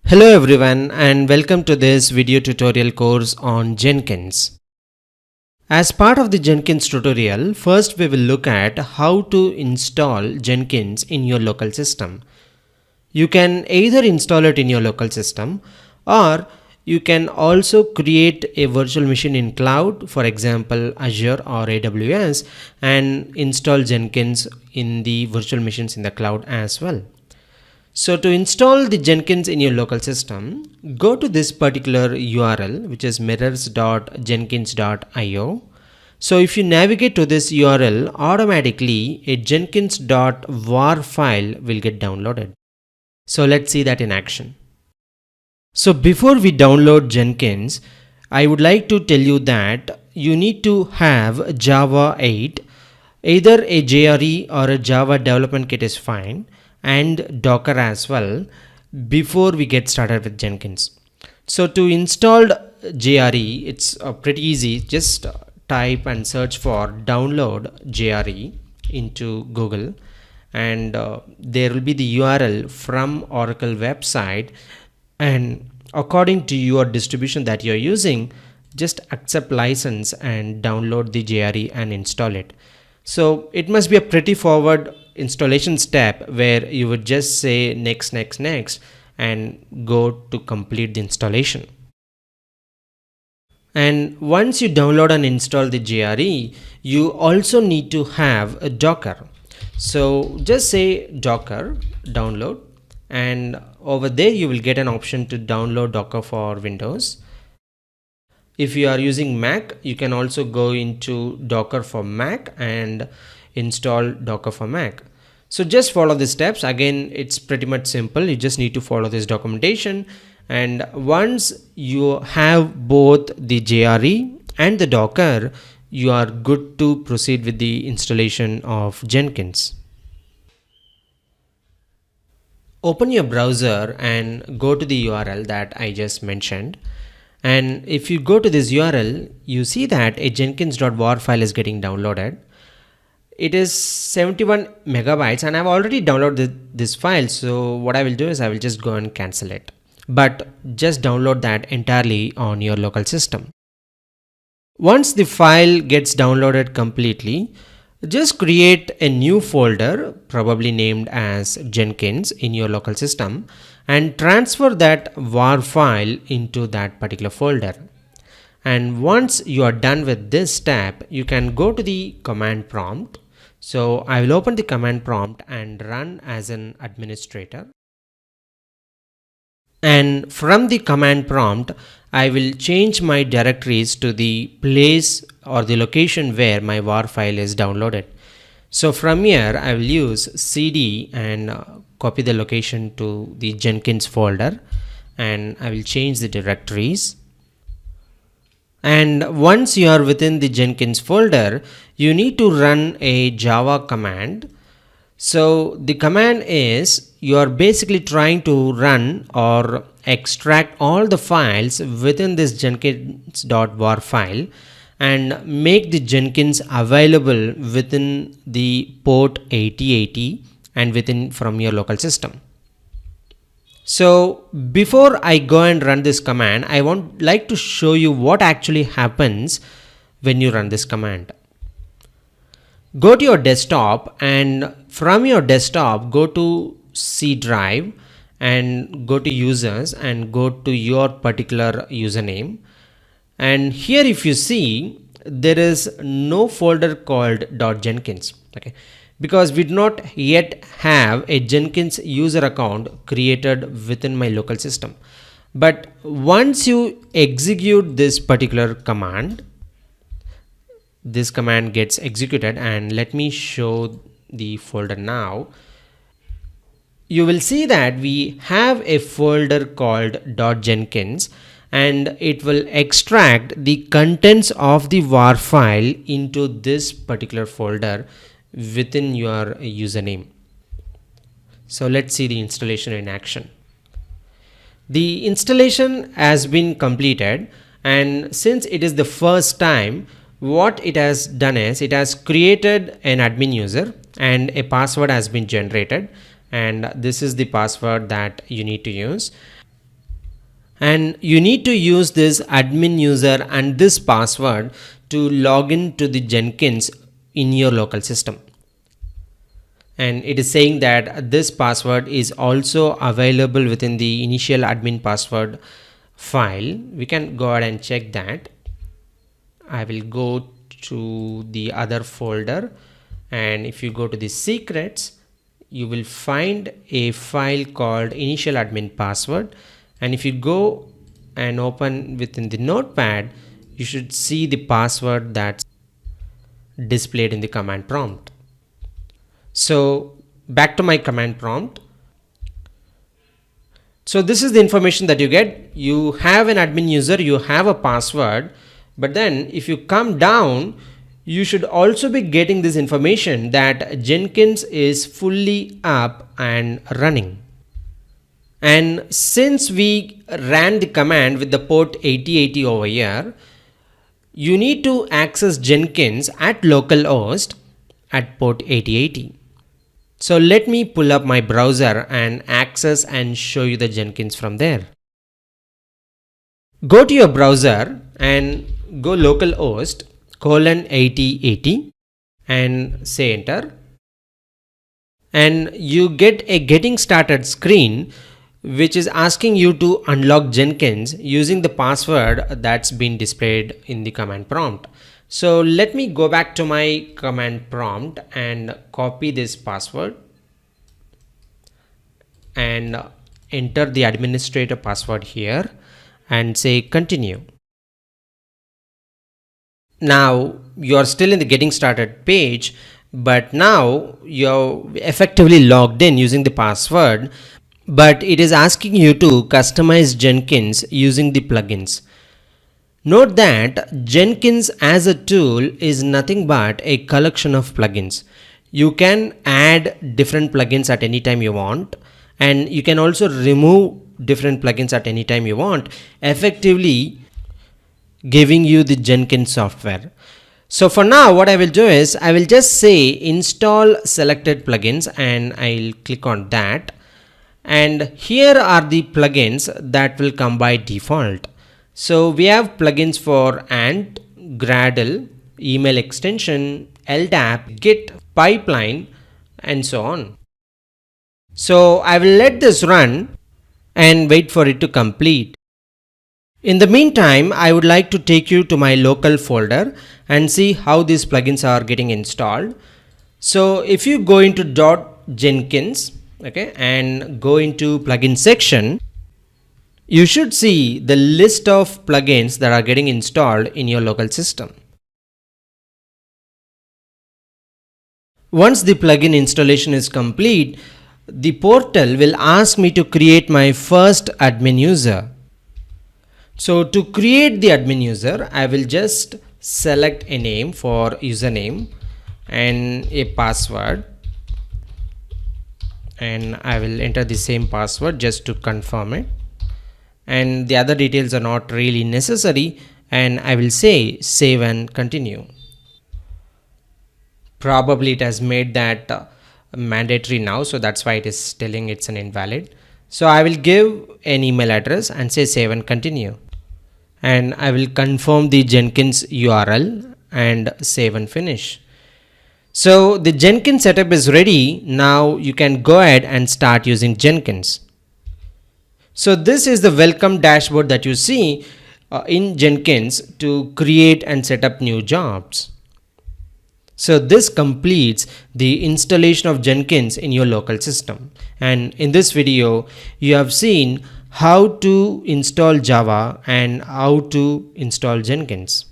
Hello everyone and welcome to this video tutorial course on Jenkins. As part of the Jenkins tutorial, first we will look at how to install Jenkins in your local system. You can either install it in your local system or you can also create a virtual machine in cloud, for example Azure or AWS, and install Jenkins in the virtual machines in the cloud as well. So to install the Jenkins in your local system, go to this particular URL, which is mirrors.jenkins.io. So if you navigate to this URL, automatically a jenkins.war file will get downloaded. So let's see that in action. So before we download Jenkins, I would like to tell you that you need to have Java 8, either a JRE or a Java development kit is fine, and Docker as well before we get started with Jenkins. So to install JRE, it's pretty easy. Just type and search for download JRE into Google, and there will be the URL from Oracle website, and according to your distribution that you're using, just accept license and download the JRE and install it. So it must be a pretty forward installation step where you would just say next and go to complete the installation. And once you download and install the JRE, you also need to have a Docker. So just say Docker download, and over there you will get an option to download Docker for Windows. If you are using Mac, you can also go into Docker for Mac and install Docker for Mac. So just follow the steps. Again, it's pretty much simple. You just need to follow this documentation, and once you have both the JRE and the Docker, you are good to proceed with the installation of Jenkins. Open your browser and go to the URL that I just mentioned. And if you go to this URL, you see that a jenkins.war file is getting downloaded. It is 71 megabytes and I've already downloaded this file. So what I will do is I will just go and cancel it, but just download that entirely on your local system. Once the file gets downloaded completely, just create a new folder, probably named as Jenkins, in your local system, and transfer that war file into that particular folder. And once you are done with this step, you can go to the command prompt. So I will open the command prompt and run as an administrator. And from the command prompt, I will change my directories to the place or the location where my war file is downloaded. So from here, I will use cd and copy the location to the Jenkins folder, and I will change the directories. And once you are within the Jenkins folder, you need to run a Java command. So the command is, you are basically trying to run or extract all the files within this jenkins.war file and make the Jenkins available within the port 8080 and within from your local system. So before I go and run this command, I want like to show you what actually happens when you run this command. Go to your desktop, and from your desktop go to C drive and go to users and go to your particular username. And here if you see, there is no folder called .jenkins, okay, because we do not yet have a Jenkins user account created within my local system. But once you execute this particular command, this command gets executed, and let me show the folder now. You will see that we have a folder called .jenkins, and it will extract the contents of the war file into this particular folder within your username. So let's see the installation in action. The installation has been completed, and since it is the first time, what it has done is it has created an admin user and a password has been generated, and this is the password that you need to use. and you need to use this admin user and this password to log in to the Jenkins in your local system. And it is saying that this password is also available within the initial admin password file. We can go ahead and check that. I will go to the other folder, and if you go to the secrets, you will find a file called initial admin password, and if you go and open within the notepad, you should see the password that's displayed in the command prompt. So back to my command prompt. So this is the information that you get. You have an admin user, you have a password, but then if you come down, you should also be getting this information that Jenkins is fully up and running. And since we ran the command with the port 8080 over here, you need to access Jenkins at localhost at port 8080. So let me pull up my browser and access and show you the Jenkins from there. Go to your browser and go localhost :8080 and say enter, and you get a getting started screen which is asking you to unlock Jenkins using the password that's been displayed in the command prompt. So let me go back to my command prompt and copy this password and enter the administrator password here and say continue. Now you are still in the getting started page, but now you're effectively logged in using the password, but it is asking you to customize Jenkins using the plugins. Note that Jenkins as a tool is nothing but a collection of plugins. You can add different plugins at any time you want, and you can also remove different plugins at any time you want, effectively giving you the Jenkins software. So for now, what I will do is I will just say install selected plugins, and I'll click on that. And here are the plugins that will come by default. So we have plugins for Ant, Gradle, email extension, LDAP, Git, pipeline, and so on. So I will let this run and wait for it to complete. In the meantime, I would like to take you to my local folder and see how these plugins are getting installed. So if you go into .jenkins, okay, and go into plugin section, you should see the list of plugins that are getting installed in your local system. Once the plugin installation is complete, the portal will ask me to create my first admin user. So to create the admin user, I will just select a name for username and a password, and I will enter the same password just to confirm it, and the other details are not really necessary, and I will say save and continue. Probably it has made that mandatory now, so that's why it is telling it's an invalid. So I will give an email address and say save and continue, and I will confirm the Jenkins URL and save and finish. So the Jenkins setup is ready. Now you can go ahead and start using Jenkins. So this is the welcome dashboard that you see in Jenkins to create and set up new jobs. So this completes the installation of Jenkins in your local system. And in this video, you have seen how to install Java and how to install Jenkins.